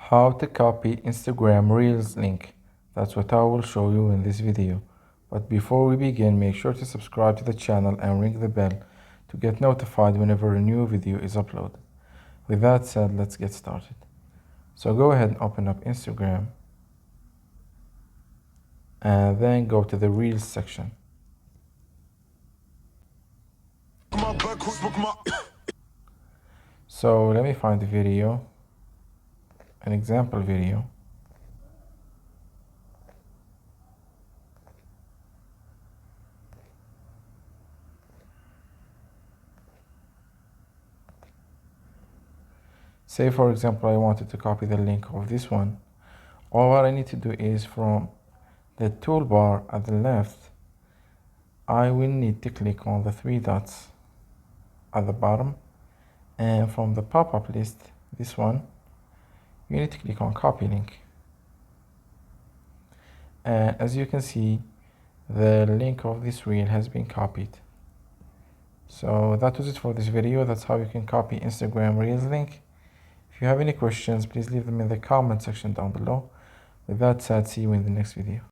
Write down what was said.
How to copy Instagram Reels link. That's what I will show you in this video. But before we begin, make sure to subscribe to the channel and ring the bell to get notified whenever a new video is uploaded. With that said, let's get started. So go ahead and open up Instagram and then go to the Reels section. So let me find the video, an example video. Say for example I wanted to copy the link of this one. All what I need to do is from the toolbar at the left, I will need to click on the three dots at the bottom, and from the pop-up list, this one, you need to click on copy link. And as you can see, the link of this reel has been copied. So that was it for this video. That's how you can copy Instagram Reels link. If you have any questions, please leave them in the comment section down below. With that said, see you in the next video.